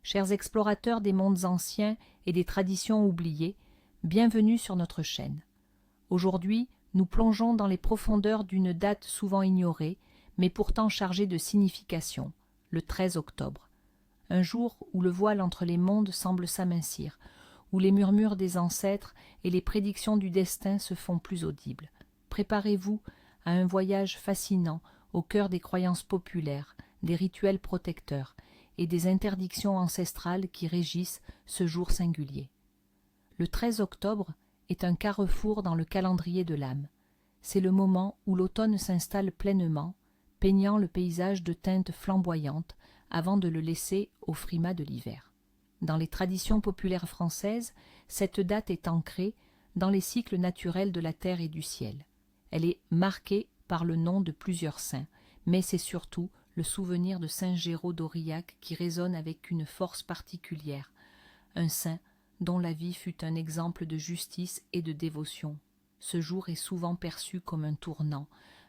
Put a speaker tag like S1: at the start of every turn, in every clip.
S1: Chers explorateurs des mondes anciens et des traditions oubliées, bienvenue sur notre chaîne. Aujourd'hui, nous plongeons dans les profondeurs d'une date souvent ignorée, mais pourtant chargée de signification, le 13 octobre. Un jour où le voile entre les mondes semble s'amincir, où les murmures des ancêtres et les prédictions du destin se font plus audibles. Préparez-vous à un voyage fascinant au cœur des croyances populaires, des rituels protecteurs et des interdictions ancestrales qui régissent ce jour singulier. Le 13 octobre est un carrefour dans le calendrier de l'âme. C'est le moment où l'automne s'installe pleinement, peignant le paysage de teintes flamboyantes avant de le laisser au frimas de l'hiver. Dans les traditions populaires françaises, cette date est ancrée dans les cycles naturels de la terre et du ciel. Elle est marquée par le nom de plusieurs saints, mais c'est surtout le souvenir de Saint Géraud d'Aurillac qui résonne avec une force particulière, un saint dont la vie fut un exemple de justice et de dévotion. Ce jour est souvent perçu comme un tournant,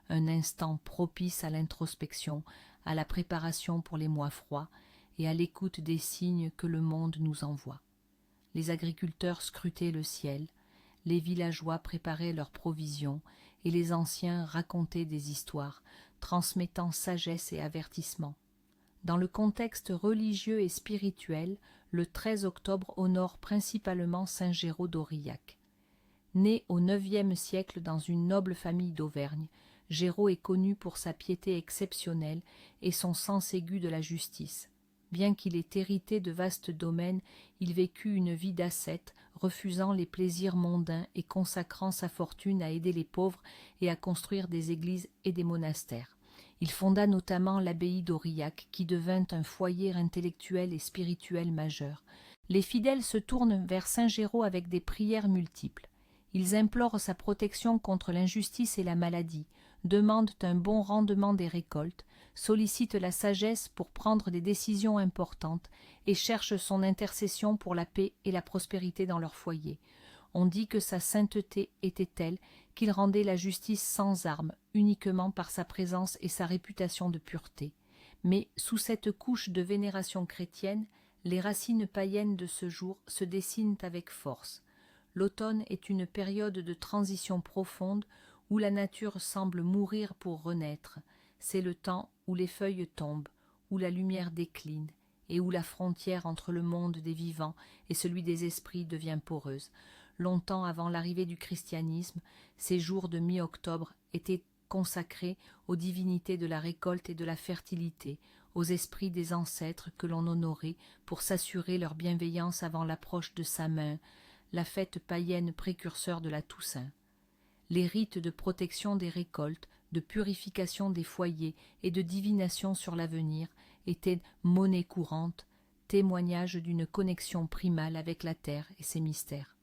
S1: un instant propice à l'introspection, à la préparation pour les mois froids et à l'écoute des signes que le monde nous envoie. Les agriculteurs scrutaient le ciel, les villageois préparaient leurs provisions et les anciens racontaient des histoires, transmettant sagesse et avertissement. Dans le contexte religieux et spirituel, le 13 octobre honore principalement Saint Géraud d'Aurillac. Né au IXe siècle dans une noble famille d'Auvergne, Géraud est connu pour sa piété exceptionnelle et son sens aigu de la justice. Bien qu'il ait hérité de vastes domaines, il vécut une vie d'ascète, refusant les plaisirs mondains et consacrant sa fortune à aider les pauvres et à construire des églises et des monastères. Il fonda notamment l'abbaye d'Aurillac, qui devint un foyer intellectuel et spirituel majeur. Les fidèles se tournent vers Saint Géraud avec des prières multiples. Ils implorent sa protection contre l'injustice et la maladie, demandent un bon rendement des récoltes, sollicitent la sagesse pour prendre des décisions importantes et cherchent son intercession pour la paix et la prospérité dans leur foyer. On dit que sa sainteté était telle qu'il rendait la justice sans armes, uniquement par sa présence et sa réputation de pureté. Mais sous cette couche de vénération chrétienne, les racines païennes de ce jour se dessinent avec force. L'automne est une période de transition profonde où la nature semble mourir pour renaître. C'est le temps où les feuilles tombent, où la lumière décline, et où la frontière entre le monde des vivants et celui des esprits devient poreuse. Longtemps avant l'arrivée du christianisme, ces jours de mi-octobre étaient consacrés aux divinités de la récolte et de la fertilité, aux esprits des ancêtres que l'on honorait pour s'assurer leur bienveillance avant l'approche de Samhain, la fête païenne précurseur de la Toussaint. Les rites de protection des récoltes, de purification des foyers et de divination sur l'avenir étaient monnaie courante, témoignage d'une connexion primale avec la terre et ses mystères.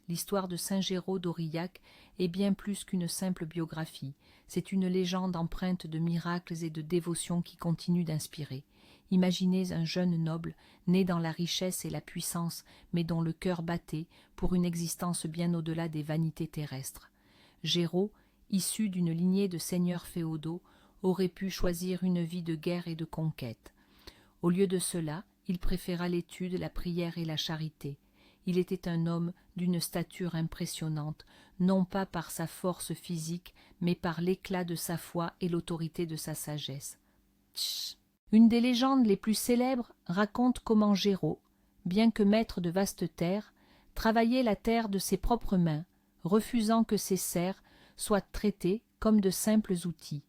S1: L'histoire de Saint Géraud d'Aurillac est bien plus qu'une simple biographie. C'est une légende empreinte de miracles et de dévotion qui continue d'inspirer. Imaginez un jeune noble, né dans la richesse et la puissance, mais dont le cœur battait pour une existence bien au-delà des vanités terrestres. Géraud, issu d'une lignée de seigneurs féodaux, aurait pu choisir une vie de guerre et de conquête. Au lieu de cela, il préféra l'étude, la prière et la charité. Il était un homme d'une stature impressionnante, non pas par sa force physique, mais par l'éclat de sa foi et l'autorité de sa sagesse. Tch. Une des légendes les plus célèbres raconte comment Géraud, bien que maître de vastes terres, travaillait la terre de ses propres mains, refusant que ses serfs soient traités comme de simples outils.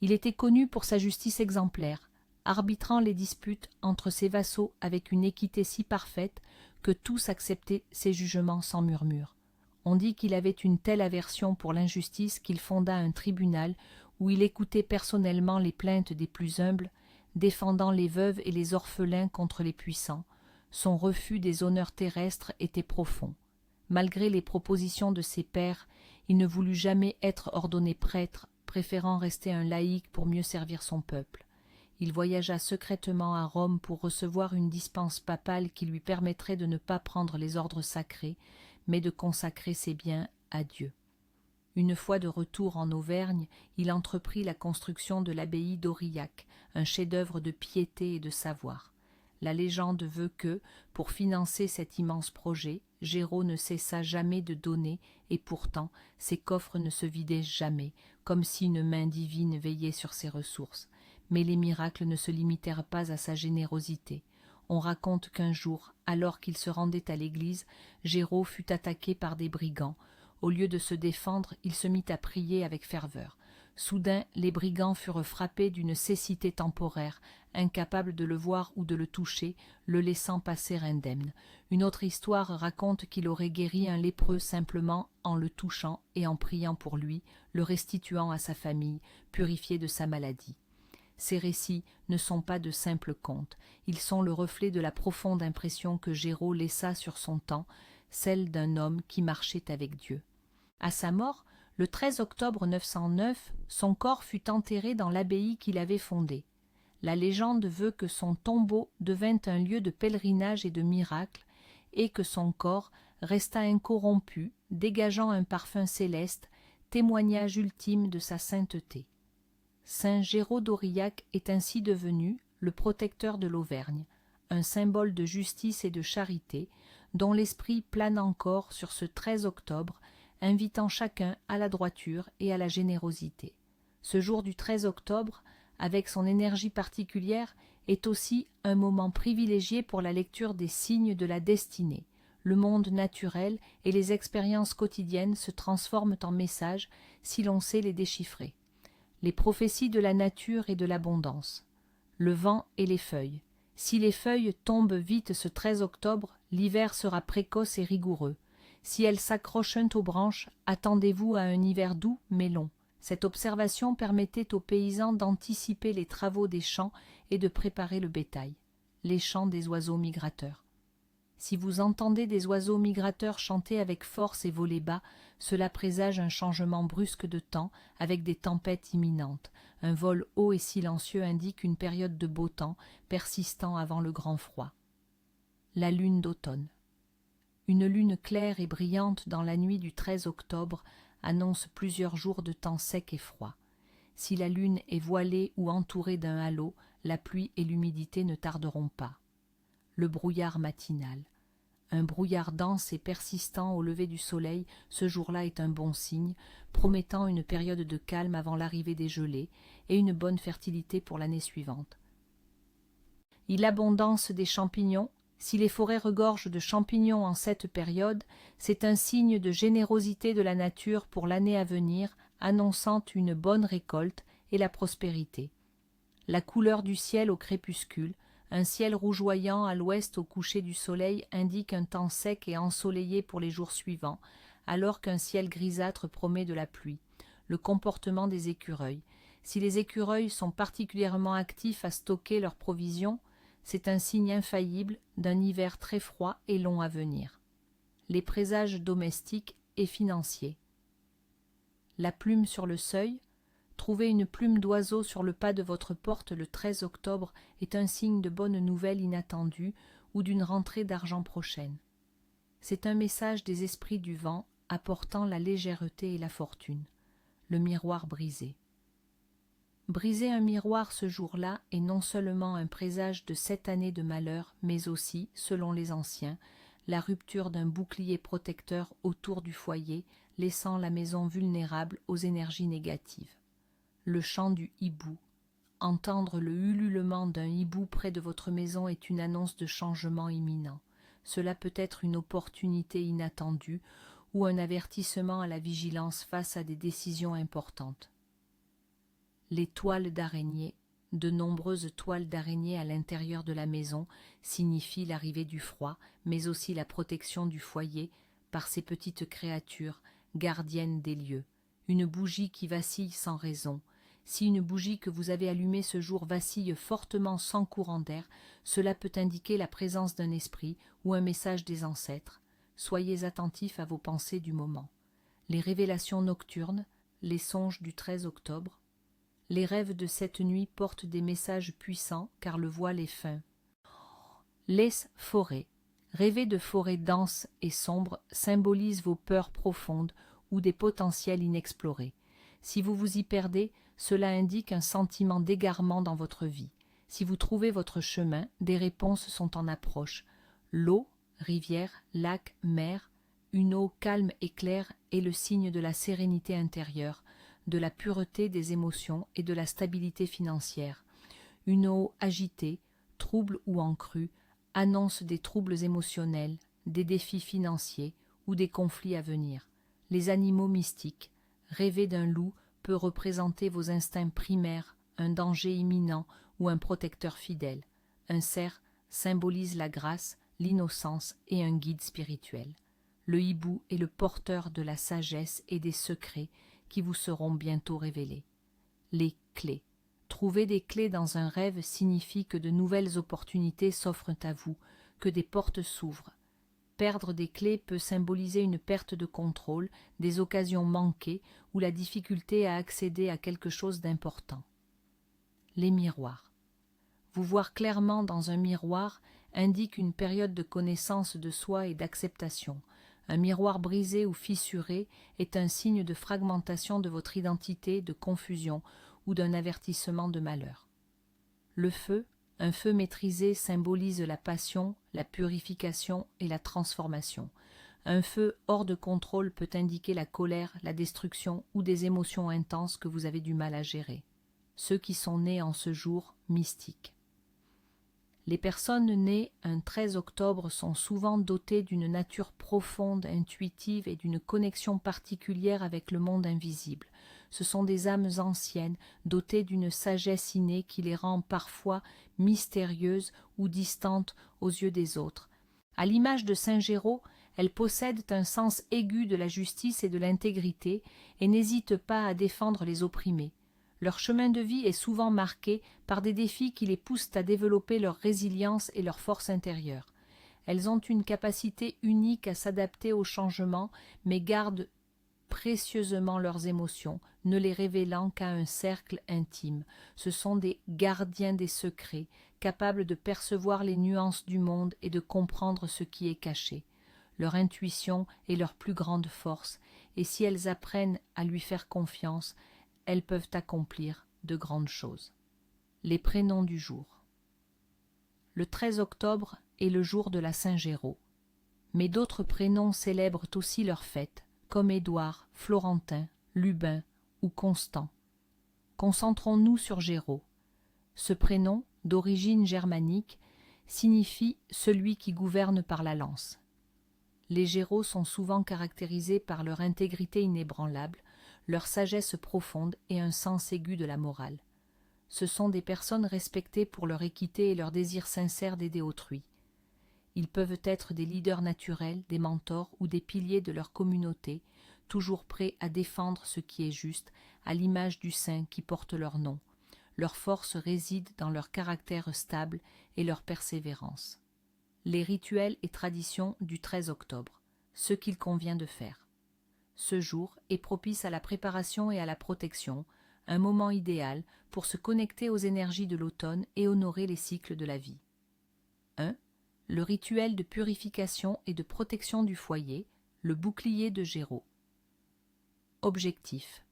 S1: Il était connu pour sa justice exemplaire, arbitrant les disputes entre ses vassaux avec une équité si parfaite que tous acceptaient ses jugements sans murmure. On dit qu'il avait une telle aversion pour l'injustice qu'il fonda un tribunal où il écoutait personnellement les plaintes des plus humbles, défendant les veuves et les orphelins contre les puissants. Son refus des honneurs terrestres était profond. Malgré les propositions de ses pairs, il ne voulut jamais être ordonné prêtre, préférant rester un laïc pour mieux servir son peuple. Il voyagea secrètement à Rome pour recevoir une dispense papale qui lui permettrait de ne pas prendre les ordres sacrés, mais de consacrer ses biens à Dieu. Une fois de retour en Auvergne, il entreprit la construction de l'abbaye d'Aurillac, un chef-d'œuvre de piété et de savoir. La légende veut que, pour financer cet immense projet, Géraud ne cessa jamais de donner, et pourtant ses coffres ne se vidaient jamais, comme si une main divine veillait sur ses ressources. Mais les miracles ne se limitèrent pas à sa générosité. On raconte qu'un jour, alors qu'il se rendait à l'église, Géraud fut attaqué par des brigands. Au lieu de se défendre, il se mit à prier avec ferveur. Soudain, les brigands furent frappés d'une cécité temporaire, incapables de le voir ou de le toucher, le laissant passer indemne. Une autre histoire raconte qu'il aurait guéri un lépreux simplement en le touchant et en priant pour lui, le restituant à sa famille, purifié de sa maladie. Ces récits ne sont pas de simples contes, ils sont le reflet de la profonde impression que Géraud laissa sur son temps, celle d'un homme qui marchait avec Dieu. À sa mort, le 13 octobre 909, son corps fut enterré dans l'abbaye qu'il avait fondée. La légende veut que son tombeau devint un lieu de pèlerinage et de miracles, et que son corps resta incorrompu, dégageant un parfum céleste, témoignage ultime de sa sainteté. Saint Géraud d'Aurillac est ainsi devenu le protecteur de l'Auvergne, un symbole de justice et de charité, dont l'esprit plane encore sur ce 13 octobre, invitant chacun à la droiture et à la générosité. Ce jour du 13 octobre, avec son énergie particulière, est aussi un moment privilégié pour la lecture des signes de la destinée. Le monde naturel et les expériences quotidiennes se transforment en messages si l'on sait les déchiffrer. Les prophéties de la nature et de l'abondance. Le vent et les feuilles. Si les feuilles tombent vite ce 13 octobre, l'hiver sera précoce et rigoureux. Si elles s'accrochent aux branches, attendez-vous à un hiver doux mais long. Cette observation permettait aux paysans d'anticiper les travaux des champs et de préparer le bétail. Les chants des oiseaux migrateurs. Si vous entendez des oiseaux migrateurs chanter avec force et voler bas, cela présage un changement brusque de temps avec des tempêtes imminentes. Un vol haut et silencieux indique une période de beau temps persistant avant le grand froid. La lune d'automne. Une lune claire et brillante dans la nuit du 13 octobre annonce plusieurs jours de temps sec et froid. Si la lune est voilée ou entourée d'un halo, la pluie et l'humidité ne tarderont pas. Le brouillard matinal. Un brouillard dense et persistant au lever du soleil, ce jour-là est un bon signe, promettant une période de calme avant l'arrivée des gelées et une bonne fertilité pour l'année suivante. L'abondance des champignons. Si les forêts regorgent de champignons en cette période, c'est un signe de générosité de la nature pour l'année à venir, annonçant une bonne récolte et la prospérité. La couleur du ciel au crépuscule. Un ciel rougeoyant à l'ouest au coucher du soleil indique un temps sec et ensoleillé pour les jours suivants, alors qu'un ciel grisâtre promet de la pluie. Le comportement des écureuils. Si les écureuils sont particulièrement actifs à stocker leurs provisions, c'est un signe infaillible d'un hiver très froid et long à venir. Les présages domestiques et financiers. La plume sur le seuil. Trouver une plume d'oiseau sur le pas de votre porte le 13 octobre est un signe de bonne nouvelle inattendue ou d'une rentrée d'argent prochaine. C'est un message des esprits du vent apportant la légèreté et la fortune. Le miroir brisé. Briser un miroir ce jour-là est non seulement un présage de 7 années de malheur, mais aussi, selon les anciens, la rupture d'un bouclier protecteur autour du foyer, laissant la maison vulnérable aux énergies négatives. Le chant du hibou. Entendre le ululement d'un hibou près de votre maison est une annonce de changement imminent. Cela peut être une opportunité inattendue ou un avertissement à la vigilance face à des décisions importantes. Les toiles d'araignée. De nombreuses toiles d'araignée à l'intérieur de la maison signifient l'arrivée du froid, mais aussi la protection du foyer par ces petites créatures, gardiennes des lieux. Une bougie qui vacille sans raison. Si une bougie que vous avez allumée ce jour vacille fortement sans courant d'air, cela peut indiquer la présence d'un esprit ou un message des ancêtres. Soyez attentifs à vos pensées du moment. Les révélations nocturnes, les songes du 13 octobre. Les rêves de cette nuit portent des messages puissants car le voile est fin. Les forêts. Rêver de forêts denses et sombres symbolise vos peurs profondes ou des potentiels inexplorés. Si vous vous y perdez, cela indique un sentiment d'égarement dans votre vie. Si vous trouvez votre chemin, des réponses sont en approche. L'eau, rivière, lac, mer, une eau calme et claire est le signe de la sérénité intérieure, de la pureté des émotions et de la stabilité financière. Une eau agitée, trouble ou en crue, annonce des troubles émotionnels, des défis financiers ou des conflits à venir. Les animaux mystiques, rêver d'un loup peut représenter vos instincts primaires, un danger imminent ou un protecteur fidèle. Un cerf symbolise la grâce, l'innocence et un guide spirituel. Le hibou est le porteur de la sagesse et des secrets qui vous seront bientôt révélés. Les clés. Trouver des clés dans un rêve signifie que de nouvelles opportunités s'offrent à vous, que des portes s'ouvrent. Perdre des clés peut symboliser une perte de contrôle, des occasions manquées ou la difficulté à accéder à quelque chose d'important. Les miroirs. Vous voir clairement dans un miroir indique une période de connaissance de soi et d'acceptation. Un miroir brisé ou fissuré est un signe de fragmentation de votre identité, de confusion ou d'un avertissement de malheur. Le feu, un feu maîtrisé symbolise la passion, la purification et la transformation. Un feu hors de contrôle peut indiquer la colère, la destruction ou des émotions intenses que vous avez du mal à gérer. Ceux qui sont nés en ce jour mystique. Les personnes nées un 13 octobre sont souvent dotées d'une nature profonde, intuitive et d'une connexion particulière avec le monde invisible. Ce sont des âmes anciennes, dotées d'une sagesse innée qui les rend parfois mystérieuses ou distantes aux yeux des autres. À l'image de Saint Géraud, elles possèdent un sens aigu de la justice et de l'intégrité et n'hésitent pas à défendre les opprimés. Leur chemin de vie est souvent marqué par des défis qui les poussent à développer leur résilience et leur force intérieure. Elles ont une capacité unique à s'adapter aux changements, mais gardent précieusement leurs émotions, ne les révélant qu'à un cercle intime. Ce sont des gardiens des secrets, capables de percevoir les nuances du monde et de comprendre ce qui est caché. Leur intuition est leur plus grande force, et si elles apprennent à lui faire confiance, elles peuvent accomplir de grandes choses. Les prénoms du jour. Le 13 octobre est le jour de la Saint-Géraud, mais d'autres prénoms célèbrent aussi leur fête, comme Édouard, Florentin, Lubin ou Constant. Concentrons-nous sur Géraud. Ce prénom, d'origine germanique, signifie « celui qui gouverne par la lance ». Les Géraud sont souvent caractérisés par leur intégrité inébranlable, leur sagesse profonde et un sens aigu de la morale. Ce sont des personnes respectées pour leur équité et leur désir sincère d'aider autrui. Ils peuvent être des leaders naturels, des mentors ou des piliers de leur communauté, toujours prêts à défendre ce qui est juste, à l'image du saint qui porte leur nom. Leur force réside dans leur caractère stable et leur persévérance. Les rituels et traditions du 13 octobre, ce qu'il convient de faire. Ce jour est propice à la préparation et à la protection, un moment idéal pour se connecter aux énergies de l'automne et honorer les cycles de la vie. 1. Le rituel de purification et de protection du foyer, le bouclier de Géraud. Objectif.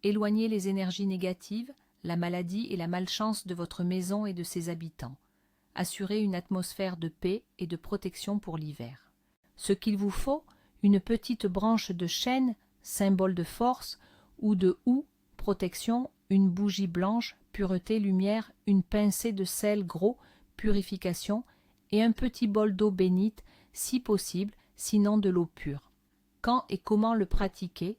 S1: Éloigner les énergies négatives, la maladie et la malchance de votre maison et de ses habitants. Assurer une atmosphère de paix et de protection pour l'hiver. Ce qu'il vous faut, une petite branche de chêne, symbole de force, ou de houx, protection, une bougie blanche, pureté, lumière, une pincée de sel gros, purification, et un petit bol d'eau bénite, si possible, sinon de l'eau pure. Quand et comment le pratiquer?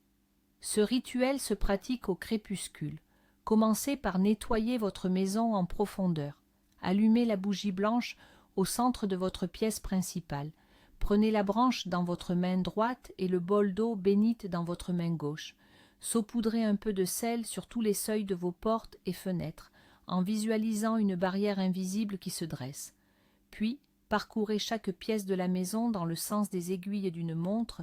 S1: Ce rituel se pratique au crépuscule. Commencez par nettoyer votre maison en profondeur. Allumez la bougie blanche au centre de votre pièce principale. Prenez la branche dans votre main droite et le bol d'eau bénite dans votre main gauche. Saupoudrez un peu de sel sur tous les seuils de vos portes et fenêtres, en visualisant une barrière invisible qui se dresse. Puis, parcourez chaque pièce de la maison dans le sens des aiguilles d'une montre,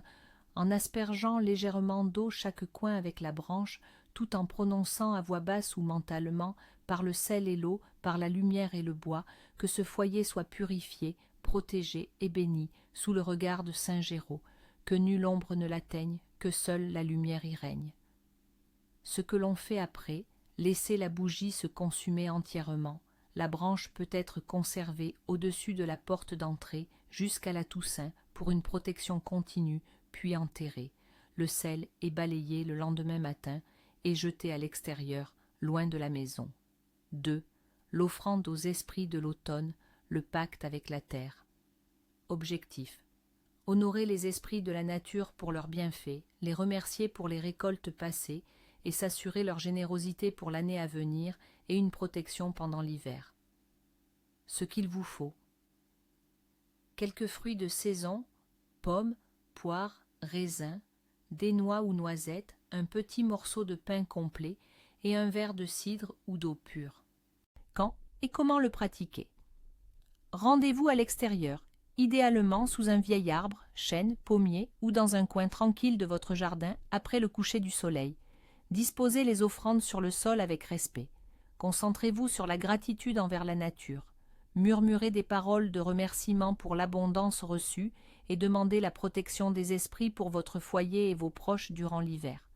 S1: en aspergeant légèrement d'eau chaque coin avec la branche, tout en prononçant à voix basse ou mentalement, par le sel et l'eau, par la lumière et le bois, que ce foyer soit purifié, protégé et béni sous le regard de Saint Géraud, que nulle ombre ne l'atteigne, que seule la lumière y règne. Ce que l'on fait après, laissez la bougie se consumer entièrement, la branche peut être conservée au-dessus de la porte d'entrée jusqu'à la Toussaint pour une protection continue, puis enterrée. Le sel est balayé le lendemain matin et jeté à l'extérieur, loin de la maison. 2. L'offrande aux esprits de l'automne, le pacte avec la terre. Objectif. Honorer les esprits de la nature pour leurs bienfaits, les remercier pour les récoltes passées et s'assurer leur générosité pour l'année à venir et une protection pendant l'hiver. Ce qu'il vous faut. Quelques fruits de saison, pommes, poires, raisins, des noix ou noisettes, un petit morceau de pain complet et un verre de cidre ou d'eau pure. Quand et comment le pratiquer? Rendez-vous à l'extérieur, idéalement sous un vieil arbre, chêne, pommier ou dans un coin tranquille de votre jardin après le coucher du soleil. Disposez les offrandes sur le sol avec respect. Concentrez-vous sur la gratitude envers la nature. Murmurez des paroles de remerciement pour l'abondance reçue et demandez la protection des esprits pour votre foyer et vos proches durant l'hiver.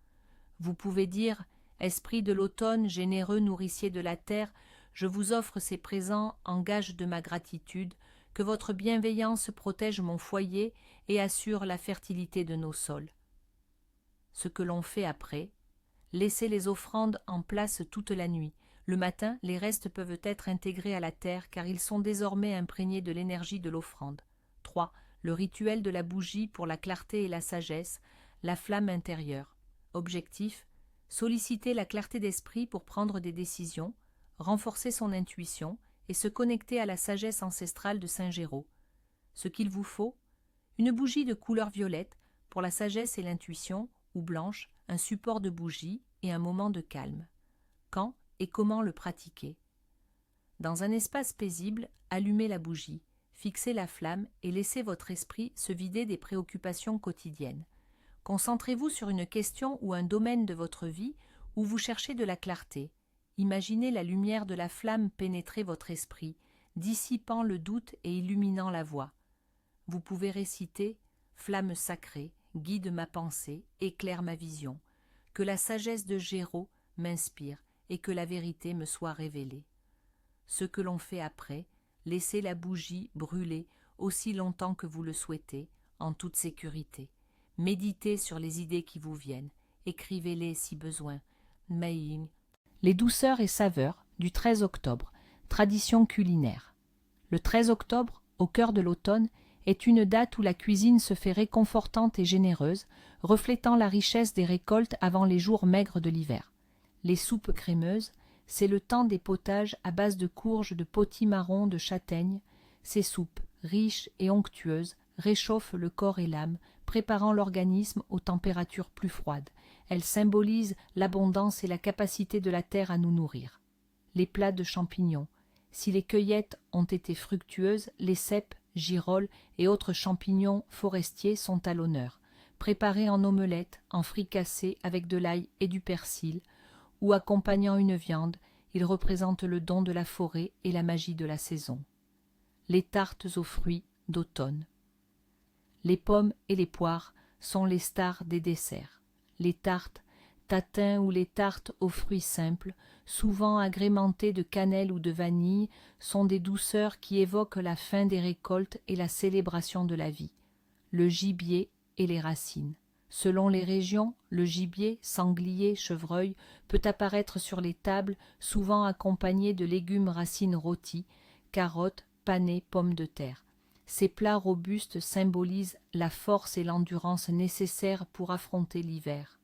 S1: Vous pouvez dire « Esprit de l'automne, généreux nourricier de la terre, je vous offre ces présents en gage de ma gratitude, que votre bienveillance protège mon foyer et assure la fertilité de nos sols. » Ce que l'on fait après, laissez les offrandes en place toute la nuit. Le matin, les restes peuvent être intégrés à la terre car ils sont désormais imprégnés de l'énergie de l'offrande. 3. Le rituel de la bougie pour la clarté et la sagesse, la flamme intérieure. Objectif: solliciter la clarté d'esprit pour prendre des décisions, renforcer son intuition et se connecter à la sagesse ancestrale de Saint Géraud. Ce qu'il vous faut: une bougie de couleur violette pour la sagesse et l'intuition, ou blanche, un support de bougie et un moment de calme. Quand et comment le pratiquer? Dans un espace paisible, allumez la bougie, fixez la flamme et laissez votre esprit se vider des préoccupations quotidiennes. Concentrez-vous sur une question ou un domaine de votre vie où vous cherchez de la clarté. Imaginez la lumière de la flamme pénétrer votre esprit, dissipant le doute et illuminant la voie. Vous pouvez réciter « Flamme sacrée, guide ma pensée, éclaire ma vision. Que la sagesse de Géraud m'inspire et que la vérité me soit révélée. » Ce que l'on fait après, laissez la bougie brûler aussi longtemps que vous le souhaitez, en toute sécurité. Méditez sur les idées qui vous viennent, écrivez-les si besoin. Maying. Les douceurs et saveurs du 13 octobre, tradition culinaire. Le 13 octobre, au cœur de l'automne, est une date où la cuisine se fait réconfortante et généreuse, reflétant la richesse des récoltes avant les jours maigres de l'hiver. Les soupes crémeuses, c'est le temps des potages à base de courges, de potimarron, de châtaignes. Ces soupes, riches et onctueuses, réchauffent le corps et l'âme, préparant l'organisme aux températures plus froides. Elles symbolisent l'abondance et la capacité de la terre à nous nourrir. Les plats de champignons. Si les cueillettes ont été fructueuses, les cèpes, girolles et autres champignons forestiers sont à l'honneur. Préparés en omelette, en fricassé avec de l'ail et du persil, ou accompagnant une viande, ils représentent le don de la forêt et la magie de la saison. Les tartes aux fruits d'automne. Les pommes et les poires sont les stars des desserts. Les tartes, tatins ou les tartes aux fruits simples, souvent agrémentées de cannelle ou de vanille, sont des douceurs qui évoquent la fin des récoltes et la célébration de la vie. Le gibier et les racines. Selon les régions, le gibier, sanglier, chevreuil, peut apparaître sur les tables, souvent accompagné de légumes racines rôties, carottes, panais, pommes de terre. Ces plats robustes symbolisent la force et l'endurance nécessaires pour affronter l'hiver.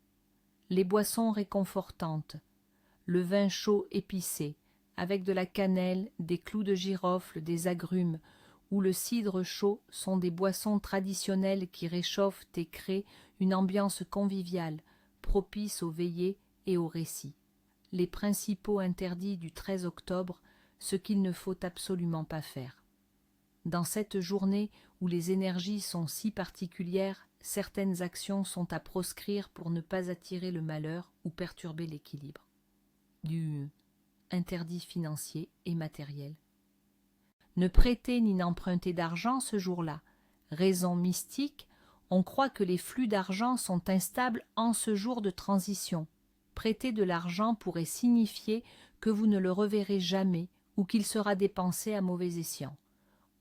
S1: Les boissons réconfortantes. Le vin chaud épicé, avec de la cannelle, des clous de girofle, des agrumes, ou le cidre chaud sont des boissons traditionnelles qui réchauffent et créent une ambiance conviviale, propice aux veillées et aux récits. Les principaux interdits du 13 octobre, ce qu'il ne faut absolument pas faire. Dans cette journée où les énergies sont si particulières, certaines actions sont à proscrire pour ne pas attirer le malheur ou perturber l'équilibre. Du interdit financier et matériel. Ne prêter ni n'emprunter d'argent ce jour-là. Raison mystique, on croit que les flux d'argent sont instables en ce jour de transition. Prêter de l'argent pourrait signifier que vous ne le reverrez jamais ou qu'il sera dépensé à mauvais escient.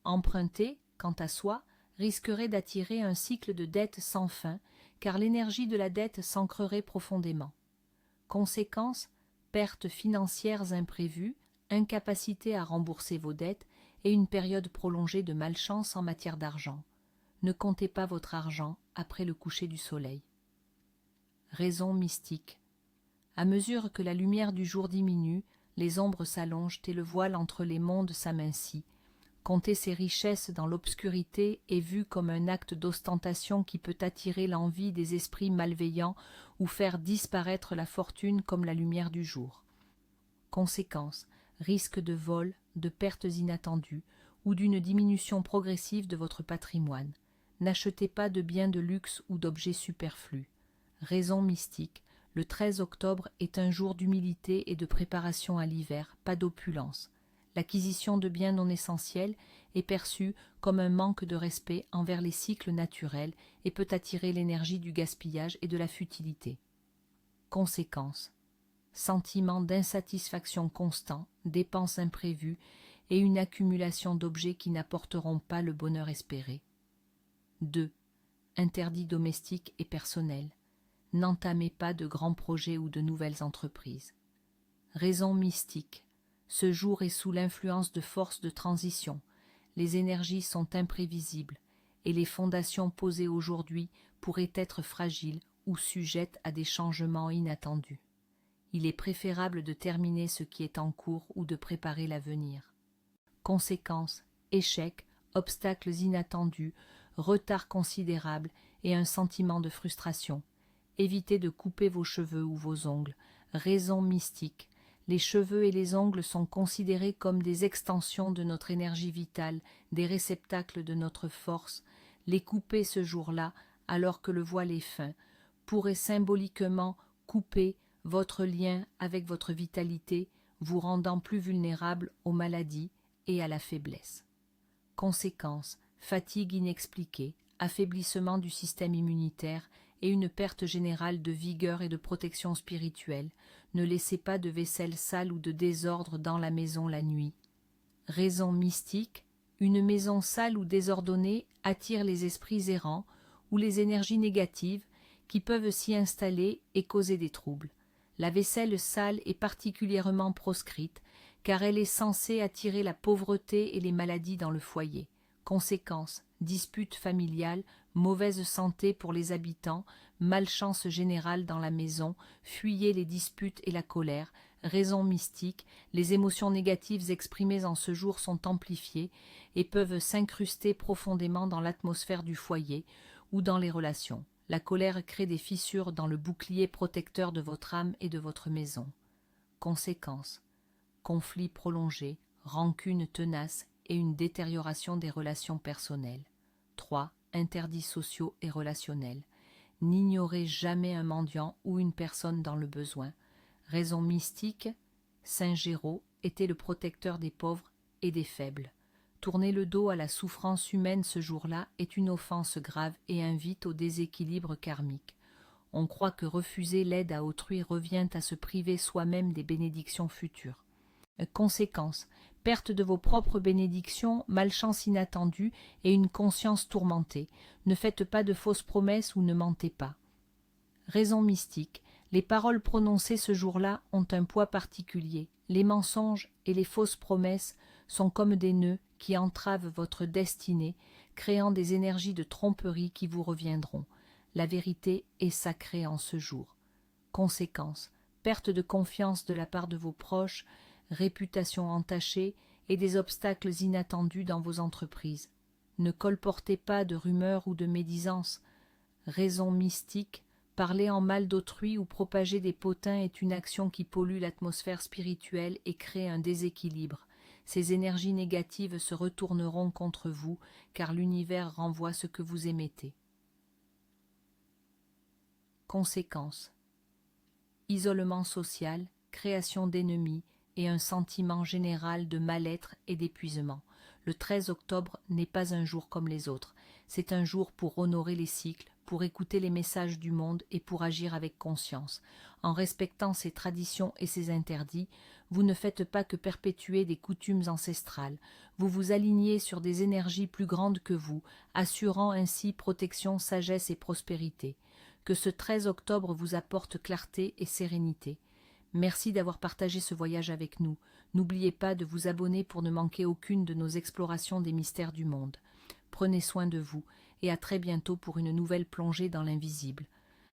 S1: Emprunter, quant à soi, risquerait d'attirer un cycle de dettes sans fin, car l'énergie de la dette s'ancrerait profondément. Conséquence, pertes financières imprévues, incapacité à rembourser vos dettes et une période prolongée de malchance en matière d'argent. Ne comptez pas votre argent après le coucher du soleil. Raison mystique. À mesure que la lumière du jour diminue, les ombres s'allongent et le voile entre les mondes s'amincit. Compter ses richesses dans l'obscurité est vu comme un acte d'ostentation qui peut attirer l'envie des esprits malveillants ou faire disparaître la fortune comme la lumière du jour. Conséquence, risque de vol, de pertes inattendues ou d'une diminution progressive de votre patrimoine. N'achetez pas de biens de luxe ou d'objets superflus. Raison mystique, le 13 octobre est un jour d'humilité et de préparation à l'hiver, pas d'opulence. L'acquisition de biens non essentiels est perçue comme un manque de respect envers les cycles naturels et peut attirer l'énergie du gaspillage et de la futilité. Conséquence, sentiment d'insatisfaction constant, dépenses imprévues et une accumulation d'objets qui n'apporteront pas le bonheur espéré. 2. Interdits domestiques et personnels. N'entamez pas de grands projets ou de nouvelles entreprises. Raison mystique. Ce jour est sous l'influence de forces de transition. Les énergies sont imprévisibles et les fondations posées aujourd'hui pourraient être fragiles ou sujettes à des changements inattendus. Il est préférable de terminer ce qui est en cours ou de préparer l'avenir. Conséquences, échecs, obstacles inattendus, retards considérables et un sentiment de frustration. Évitez de couper vos cheveux ou vos ongles. Raison mystique. Les cheveux et les ongles sont considérés comme des extensions de notre énergie vitale, des réceptacles de notre force. Les couper ce jour-là, alors que le voile est fin, pourrait symboliquement couper votre lien avec votre vitalité, vous rendant plus vulnérable aux maladies et à la faiblesse. Conséquences, fatigue inexpliquée, affaiblissement du système immunitaire et une perte générale de vigueur et de protection spirituelle. Ne laissez pas de vaisselle sale ou de désordre dans la maison la nuit. Raison mystique, une maison sale ou désordonnée attire les esprits errants ou les énergies négatives qui peuvent s'y installer et causer des troubles. La vaisselle sale est particulièrement proscrite car elle est censée attirer la pauvreté et les maladies dans le foyer. Conséquences, disputes familiales, mauvaise santé pour les habitants, malchance générale dans la maison, fuyez les disputes et la colère. Raison mystique, les émotions négatives exprimées en ce jour sont amplifiées et peuvent s'incruster profondément dans l'atmosphère du foyer ou dans les relations. La colère crée des fissures dans le bouclier protecteur de votre âme et de votre maison. Conséquences, conflits prolongés, rancunes tenaces et une détérioration des relations personnelles. 3. Interdits sociaux et relationnels. N'ignorez jamais un mendiant ou une personne dans le besoin. Raison mystique, Saint Géraud était le protecteur des pauvres et des faibles. Tourner le dos à la souffrance humaine ce jour-là est une offense grave et invite au déséquilibre karmique. On croit que refuser l'aide à autrui revient à se priver soi-même des bénédictions futures. Conséquences, perte de vos propres bénédictions, malchance inattendue et une conscience tourmentée. Ne faites pas de fausses promesses ou ne mentez pas. Raison mystique, les paroles prononcées ce jour-là ont un poids particulier. Les mensonges et les fausses promesses sont comme des nœuds qui entravent votre destinée, créant des énergies de tromperie qui vous reviendront. La vérité est sacrée en ce jour. Conséquences, perte de confiance de la part de vos proches, réputation entachée et des obstacles inattendus dans vos entreprises. Ne colportez pas de rumeurs ou de médisances. Raison mystique, parler en mal d'autrui ou propager des potins est une action qui pollue l'atmosphère spirituelle et crée un déséquilibre. Ces énergies négatives se retourneront contre vous, car l'univers renvoie ce que vous émettez. Conséquences, isolement social, création d'ennemis, et un sentiment général de mal-être et d'épuisement. Le 13 octobre n'est pas un jour comme les autres. C'est un jour pour honorer les cycles, pour écouter les messages du monde et pour agir avec conscience. En respectant ses traditions et ses interdits, vous ne faites pas que perpétuer des coutumes ancestrales, vous vous alignez sur des énergies plus grandes que vous, assurant ainsi protection, sagesse et prospérité. Que ce 13 octobre vous apporte clarté et sérénité. Merci d'avoir partagé ce voyage avec nous. N'oubliez pas de vous abonner pour ne manquer aucune de nos explorations des mystères du monde. Prenez soin de vous et à très bientôt pour une nouvelle plongée dans l'invisible.